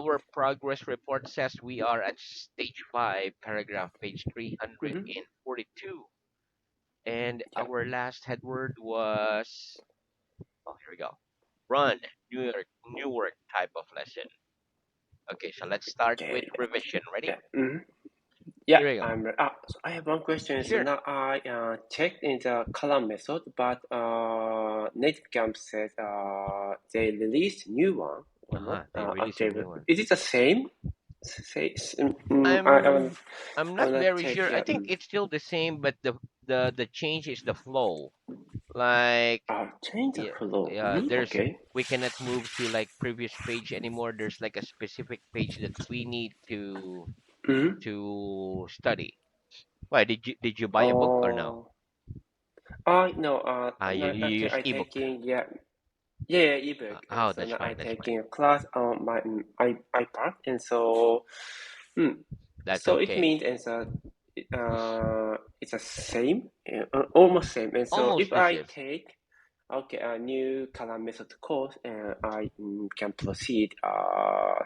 our progress report says we are at stage 5, paragraph page Mm-hmm. 342. And Yeah. our last headword was, oh, here we go. Run, new work type of lesson. Okay, so let's start with Okay. revision. Ready? Yeah. Mm-hmm. Yeah. Here we go. So I have one question. So Sure. now I checked in the Callan method, but Native Camp says they released new one or not? They released a new one. Is it the same? Say, I'm I'm I not will not very check. sure. I Yeah. think it's still the same, but the change is the flow. Like, Change the yeah, flow. yeah. Mm-hmm. Okay. We cannot move to like previous page anymore. There's like a specific page that we need Mm-hmm. to study. Why did you buy a book or no? Oh. No. You No. you Actually, use I ebook. taking yeah, ebook, and Oh, so that's now I fine. That's fine. taking a class on my iPad, and so mm, That's so it okay. means and so it's the same, almost same, and so Almost if the I same. take a new Callan method course, and I can proceed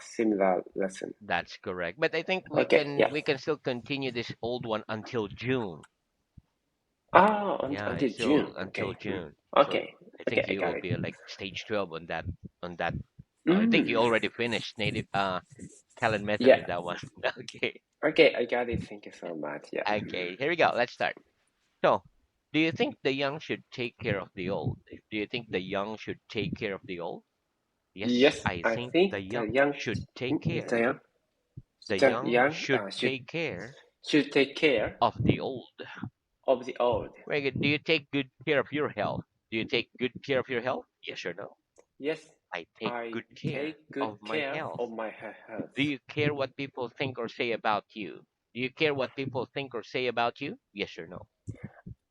similar lesson. That's correct. But I think we Okay, can yeah. we can still continue this old one until June. Yeah, Until it's still June. until Okay. June. So Okay. I Okay, think I you got will it. be like stage 12 on that. I think you Mm. already finished native Callan method Yeah. in that one. Okay. Okay, I got it. Thank you so much. Yeah. Okay, here we go. Let's start. So, do you think the young should take care of the old? Do you think the young should take care of the old? Yes, Yes, I I think think the young should take care. the young, The the young young should take care should take care of the old. of the old. Very good. Do you take good care of your health? Do you take good care of your health? Yes or no? Yes, I take I good care take good of my care health. of my Do health. you care what people think or say about you? Do you care what people think or say about you? Yes or no?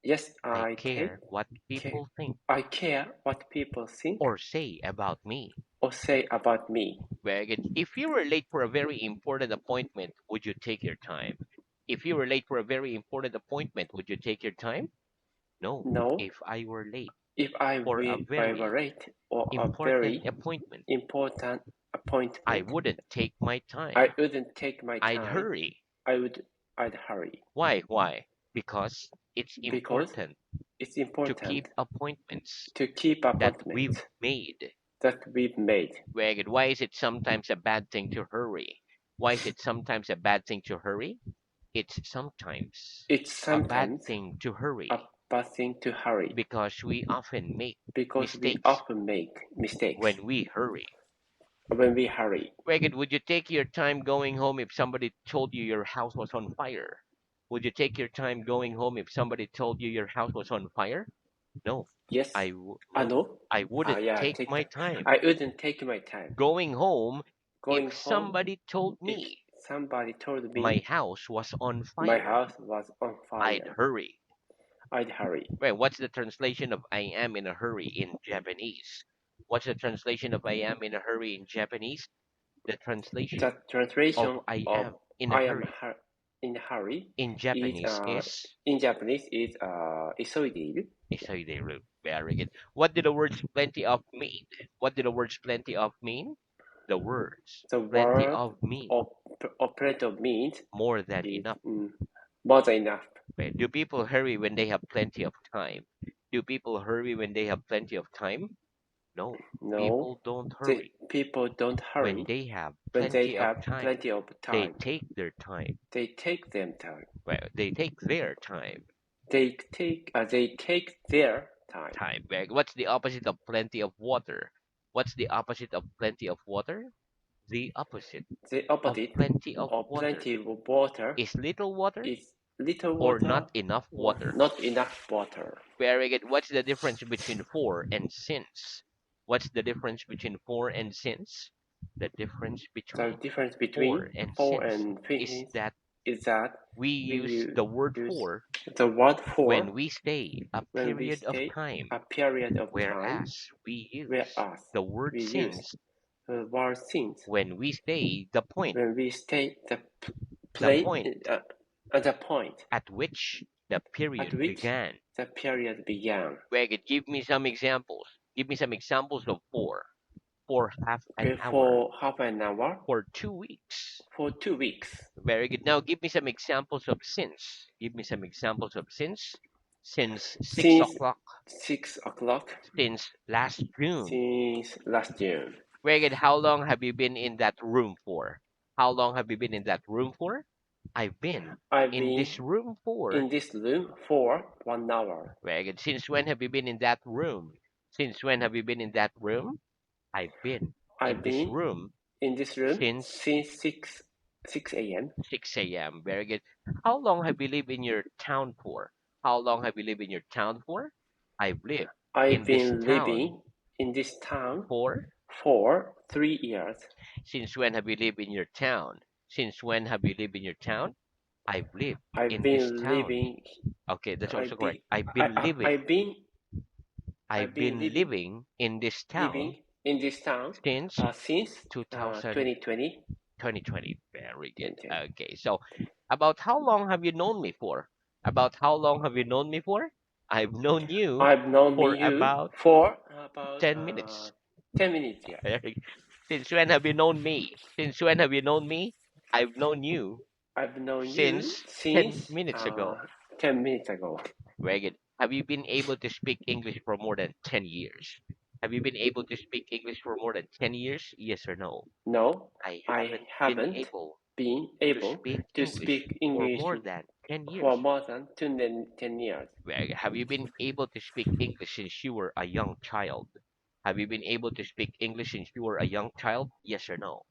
Yes, I care what care. people think I care what people think or say about me. or say about me. Very good. If you were late for a very important appointment, would you take your time? If you were late for a very important appointment, would you take your time? No. No, If I were late if I for a very vibrate or a important very appointment, important I appointment, wouldn't take my I time. wouldn't take my I'd time. hurry. I'd hurry Why? Why? Because it's because important it's to important keep appointments to keep that we've appointments made. that we've made. Very good. Why is it sometimes a bad thing to hurry? Why is it sometimes a bad thing to hurry? It's sometimes It's a bad sometimes thing to a hurry bad thing to hurry because we often make because we mistakes often make mistakes when we hurry. when we hurry. Very good. Would you take your time going home if somebody told you your house was on fire? Would you take your time going home if somebody told you your house was on fire? No, Yes, no. no. I wouldn't Yeah, take take my time. time I wouldn't take my time going home if going home somebody told if me somebody told my me house was on my fire. house was on I'd fire. hurry. I'd hurry. Wait, what's the translation of I am in a hurry in Japanese? What's the translation of I am in a hurry in Japanese? The translation The of translation I of am in a I am hurry in a hurry in is Japanese is in Japanese is 急いでいる. isaideru. Very good. What do the words plenty of mean? What do the words plenty of mean? The words The plenty word of mean of operator means more than is enough. more than enough. Right? Do people hurry when they have plenty of time? Do people hurry when they have plenty of time? No, No, people don't the hurry. people don't When hurry they have when they plenty of have time, plenty of they time. take their time. They take them time. Well, they take their time. They take their time. Time. Right? What's the opposite of plenty of water? What's the opposite of plenty of water? The opposite The of opposite plenty of of water plenty of water is little water is little or water not enough or water. not enough water. Very good. What's the difference between for and since? What's the difference between for and since? The difference The between difference for between and for since and is finish that is that we we use will the word use for the word when for we stay a when we period of stay time, a period of time, whereas we use whereas the word we use since the word since when we stay the point, when we state the play point at the point at which the at period which began. the period began. Greg, give me some examples. Give me some examples of for. for half an Okay, hour for half an hour for 2 weeks. for 2 weeks. Very good. Now give me some examples of since. Give me some examples of since. Since six Since o'clock. 6 o'clock. Since last June. Since last June. Very good. How long have you been in that room for? How long have you been in that room for? I've been I've in been this room in for. this room for 1 hour. Very good. Since when have you been in that room? Since when have you been in that room? I've been in I've this been room in this room since since 6 a.m. 6 a.m. Very good. How long have you lived in your town for? How long have you lived in your town for? I've lived I've in this been town living in this town for. for 3 years. Since when have you lived in your town? Since when have you lived in your town? I've lived I've in this been town. living. Okay, that's also I've correct. been. I've I've been been living in this living town in this town since since 2000, 2020. 2020. Very good. 2020. Okay, so about how long have you known me for? About how long have you known me for? I've known you I've known for you about for about 10 minutes. 10 minutes. Yes. Very- Since when have you known me? Since when have you known me? I've known you I've known you since 10 since minutes ago. 10 minutes ago. Very good. Have you been able to speak English for more than 10 years? Have you been able to speak English for more than 10 years? Yes or no? No, I I haven't been haven't able been to able speak to English speak for English more than 10 for years. more than 10 years. Very good. Have you been able to speak English since you were a young child? Have you been able to speak English since you were a young child? Yes or no?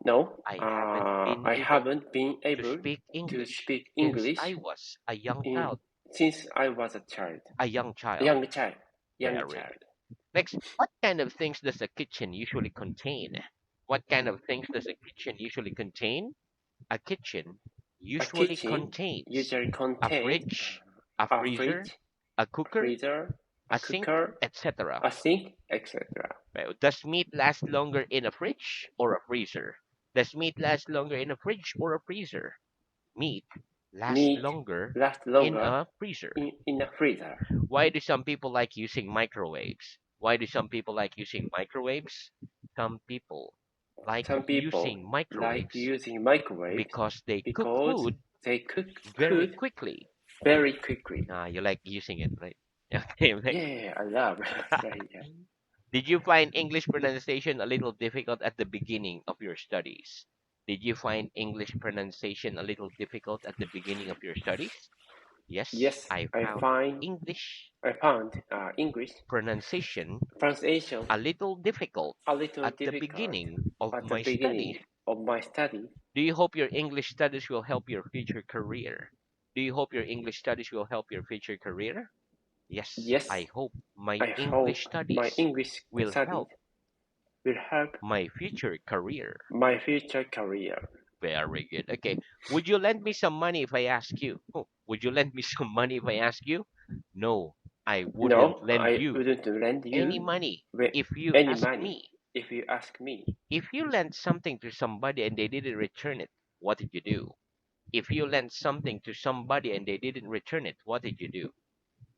No, I haven't been I able haven't been to able speak to English speak since English I was a young in child. since I was a child, A young a child. young child, young Very child. good. Next, what kind of things does a kitchen usually contain? What kind of things does a kitchen usually contain? A kitchen A usually kitchen contains usually a contains fridge, a a freezer, fridge, a a cooker, freezer, a a sink, cooker, etc. a sink, etc. Right. Does meat last longer in a fridge or a freezer? Does meat last longer in a fridge or a freezer? Meat lasts Meat longer lasts in longer a freezer. in a freezer. Why do some people like using microwaves? Why do some people like using microwaves? Some people like Some people using like microwaves using microwaves because they cook because food they cook very food quickly. very quickly. You like using it, right? Okay, next. Yeah, I love. Yeah. Did you find English pronunciation a little difficult at the beginning of your studies? Did you find English pronunciation a little difficult at the beginning of your studies? Yes, Yes, I found English I found English pronunciation pronunciation a little difficult a little at the difficult beginning of at the my studies. beginning of my study. Do you hope your English studies will help your future career? Do you hope your English studies will help your future career? Yes, I Yes, hope my I English hope my studies English will studies help will help my future career. my future career. Very good. Okay. Would you lend me some money if I ask you? Oh, would you lend me some money if I ask you? No, I wouldn't No, lend I you wouldn't lend any you money if you any ask money me. if you ask me. If you lent something to somebody and they didn't return it, what did you do? If you lent something to somebody and they didn't return it, what did you do?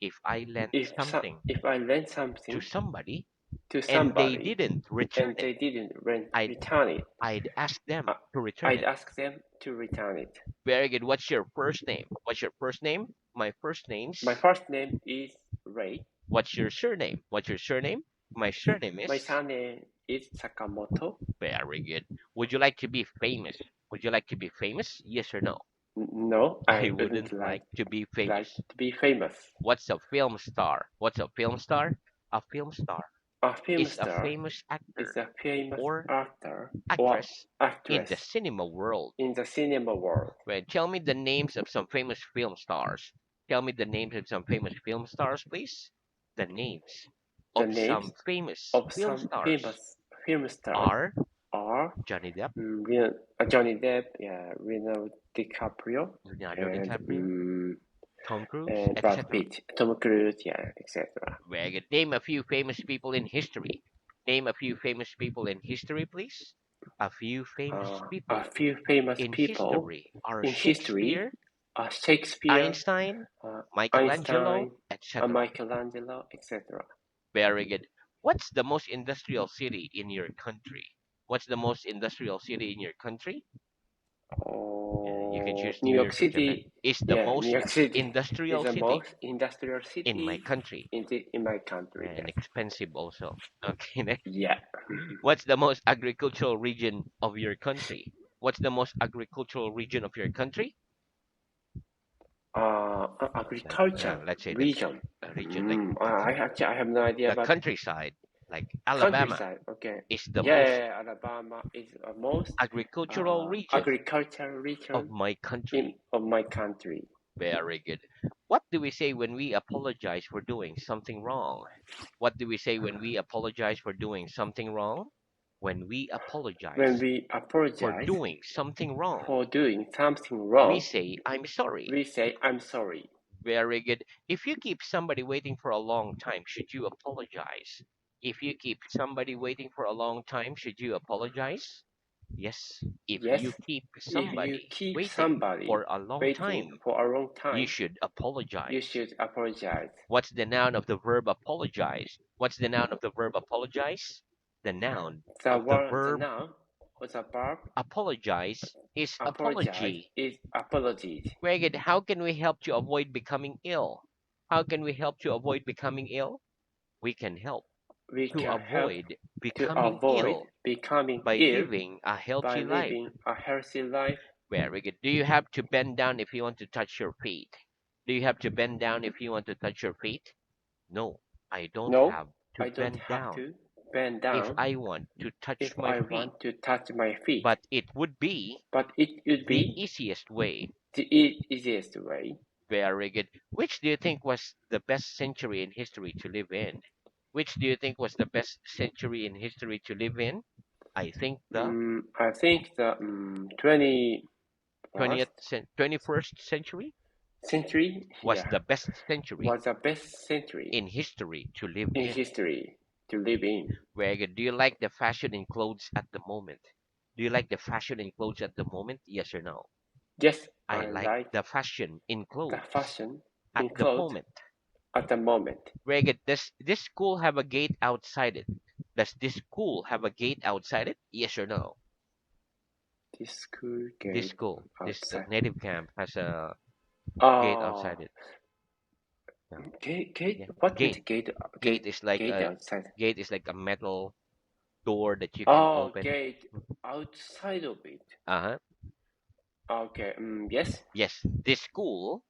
If I lent something If I lend to something somebody to and they somebody didn't return and it, they didn't I'd return it, I'd ask them uh, to return I'd it. ask them to return it. Very good. What's your first name? What's your first name? My first My name's. first name is Ray. What's your surname? What's your surname? My surname My is. surname is Sakamoto. Very good. Would you like to be famous? Would you like to be famous? Yes or no? No, I I wouldn't wouldn't like to be like famous. to be famous. What's a film star? What's a film star? A film star A film is a star famous is actor a famous or actor or actress in the actress cinema world. in the cinema world. Right. Tell me the names of some famous film stars. Tell me the names of some famous film stars, please. The names The of names some famous of film some stars famous film stars are are Johnny Depp, Johnny Depp, yeah, Leonardo DiCaprio, Leonardo and DiCaprio, Tom Cruise, Brad etc. Pitt, Tom Cruise, yeah, etc. Very good. Name a few famous people in history. Name a few famous people in history, please. A few famous A people few famous in people history are in history Shakespeare, are Shakespeare, Einstein, uh, Michelangelo, Einstein, etc. Michelangelo, etc. Very good. What's the most industrial city in your country? What's the most industrial city in your country? Yeah, you can choose New New York York or Japan. City. Is the Yeah, New most York City is industrial the city most industrial in my city country in my country. and Yes. expensive also. Okay, next. Yeah. What's the most agricultural region of your country? What's the most agricultural region of your country? Agriculture Let's say that's region. a region like I actually I have no idea the about countryside, like Alabama, countryside. Okay. is the Yeah, most Alabama is the most agricultural region agriculture of region my in country. of my country. Very good. What do we say when we apologize for doing something wrong? What do we say when we apologize for doing something wrong? When we When apologize we for apologize doing something wrong, for doing something we wrong, say, I'm sorry. we say I'm sorry. Very good. If you keep somebody waiting for a long time, should you apologize? If you keep somebody waiting for a long time, should you apologize? Yes. If you Yes, keep if you somebody keep waiting somebody for a long waiting time, for a long you time, should you apologize. should apologize. What's the noun of the verb apologize? What's the noun of the verb apologize? The noun of the The verb noun or the verb apologize is apologize apology. is apologies. Greg, how can we help you avoid becoming ill? How can we help you avoid becoming ill? We can help We to can help avoid to becoming avoid ill becoming by ill living a by healthy life. living a healthy life. Very good. Do you have to bend down if you want to touch your feet? Do you have to bend down if you want to touch your feet? No, I don't No, have to I don't bend have down to bend if down I want to touch if my I feet, want to touch my feet, but it would be but it would the be easiest way. the easiest way. Very good. Which do you think was the best century in history to live in? Which do you think was the best century in history to live in? I think the I think the 21st 21st century century, was yeah, the best century was the best century in history to live in in. history to live in. Very good. Do you like the fashion in clothes at the moment? Do you like the fashion in clothes at the moment? Yes or no? Yes, I I like like the fashion in the clothes fashion at in the clothes moment. at the moment. Very good. Does this school have a gate outside it? Does this school have a gate outside it? Yes or no? This school This gate school, this outside. native camp has a gate Uh, outside it. Yeah. gate. Yeah. What means Gate. gate? Gate outside. Gate is like a metal door that you can Oh, open. gate outside of it. Uh-huh. Okay. Yes. Yes, this school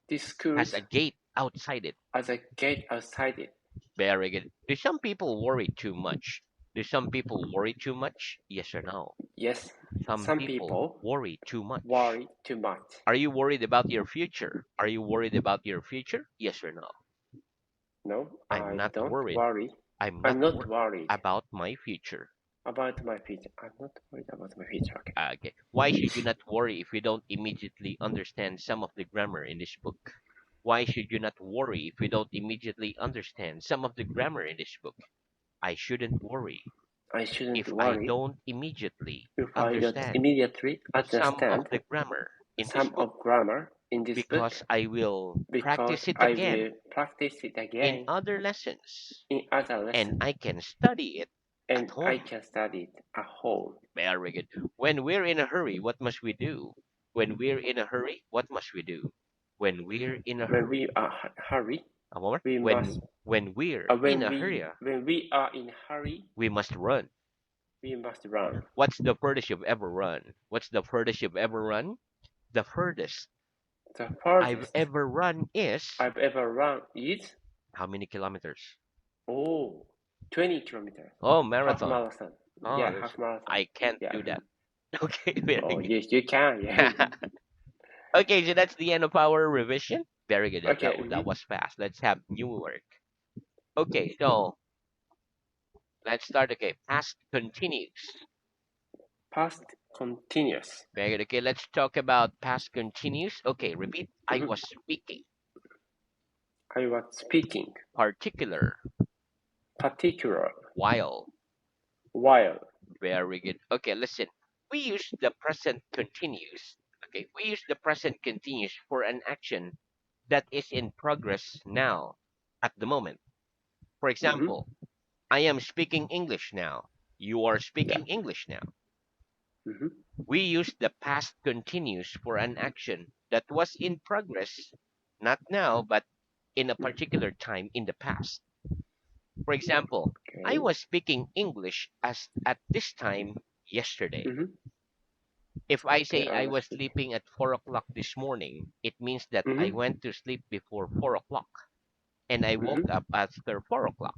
This has school a gate outside it. has a gate outside it. Very good. Do some people worry too much? Do some people worry too much? Yes or no? Yes. Some Some people people worry too much. worry too much. Are you worried about your future? Are you worried about your future? Yes or no? No, I'm I not don't worried. worry. I'm I'm not not worried worried about my future. about my future. I'm not worried about my future. Okay. Okay. Why should you not worry if you don't immediately understand some of the grammar in this book? Why should you not worry if you don't immediately understand some of the grammar in this book? I shouldn't worry I shouldn't if I worry don't immediately if I don't understand immediately some of understand the grammar in this some book of grammar in this book because I will because practice it I again will practice it in again other lessons in other and lessons I can study it at and I home. can study it at home. Very good. When we're in a hurry, what must we do? When we're in a hurry, what must we do? When we're in a When we hurry, are hurry, a moment. we must When we're in a hurry, when we are in hurry, we must run. we must run. What's the furthest you've ever run? What's the furthest you've ever run? The furthest The I've farthest ever run is I've ever run is how many kilometers? oh 20 kilometers. Oh, Half marathon. marathon. Oh, Yeah, half marathon. I can't Yeah. do that. Okay, very Oh, good. yes, you can. Yeah. Okay, so that's the end of our revision. Very good. Okay. That was fast. Let's have new work. Okay, so let's start. Okay, past continuous. Past continuous. Very good. Okay, let's talk about past continuous. Okay, repeat. I Mhm. was speaking. I was speaking. Particular. Particular. While. While. Very good. Okay, listen. We use the present continuous. Okay, we use the present continuous for an action that is in progress now, at the moment. For Hmm. example, I am speaking English now. You are Yeah. speaking English now. Mm-hmm. We use the past continuous for an action that was in progress, not now, but in a particular time in the past. For example, I Okay. was speaking English as at this time yesterday. Mm-hmm. If I Okay. say I I was was speaking. sleeping at 4 o'clock this morning, it means that I Mm-hmm. went to sleep before 4 o'clock and I woke Mm-hmm. up after 4 o'clock.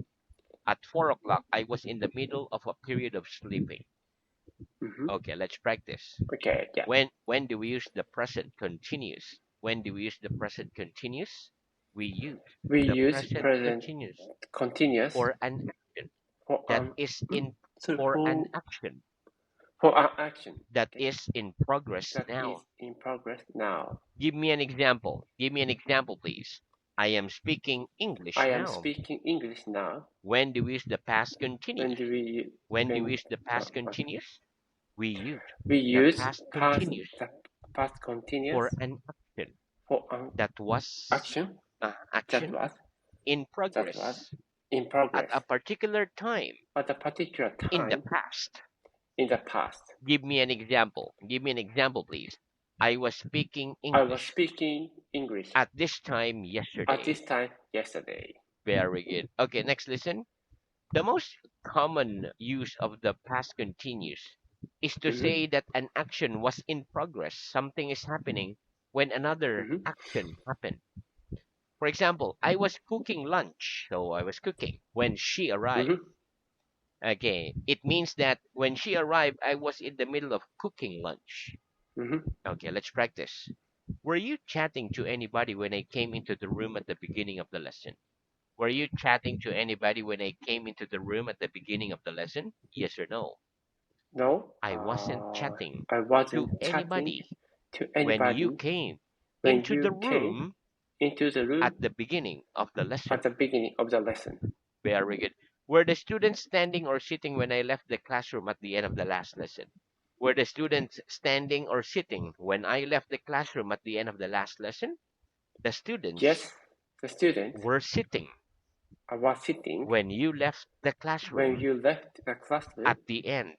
At 4 o'clock, I was in the middle of a period of sleeping. Mm-hmm. Okay, let's practice. Okay. Yeah. When do we use the present continuous? When do we use the present continuous? We use We the use present present continuous continuous for an action for that is in so for an action for an action. that Okay. is in progress That is now. in progress now. Give me an example. Give me an example, please. I am speaking English I am now. speaking English now. When do we use the past When continuous? do we When do we when use the past continuous? We use we the use past continuous the past continuous for an action for an that was action that action was in that was progress in at progress a particular time at a particular in the time past. in the past. Give me an example. Give me an example, please. I was speaking I was English speaking English at this time at yesterday. this time yesterday. Very good. Okay, next listen. The most common use of the past continuous is to Mm-hmm. say that an action was in progress. Something is happening when another Mm-hmm. action happened. For example, I was cooking lunch, so I was cooking when she arrived. Mm-hmm. Okay, it means that when she arrived, I was in the middle of cooking lunch. Mm-hmm. Okay, let's practice. Were you chatting to anybody when I came into the room at the beginning of the lesson? Were you chatting to anybody when I came into the room at the beginning of the lesson? Yes or no? No, I wasn't chatting I wasn't to chatting anybody to when you anybody came when into the you came room into the at room the beginning of the at lesson. the beginning of the lesson. Very good. Were the students standing or sitting when I left the classroom at the end of the last lesson? Were the students standing or sitting when I left the classroom at the end of the last lesson? The students Yes, the student were sitting was sitting when you left the when classroom you left the classroom at the end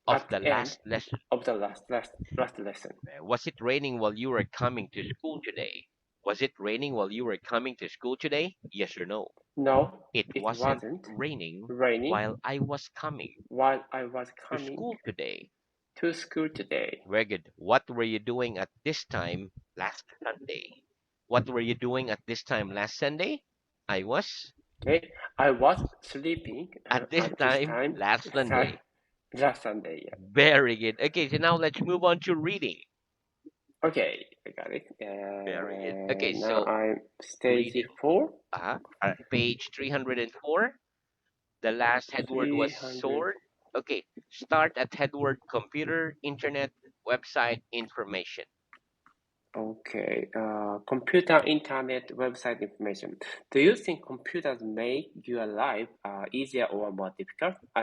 of at the the end last lesson. of the last lesson. Was it raining while you were coming to school today? Was it raining while you were coming to school today? Yes or no? No, It it wasn't wasn't raining raining while I was coming while I was to coming school today. to school today. Very good. What were you doing at this time last Sunday? What were you doing at this time last Sunday? I was Okay, I was sleeping at this at this time time last Sunday. last Sunday. Yeah. Very good. Okay, so now let's move on to reading. Okay, I got it. Very good. Okay, Now so I'm stage reading, 4, page 304. The last headword was 300. sword. Okay, start at headword computer, internet, website, information. Okay, computer, internet, website information. Do you think computers make your life easier or more difficult?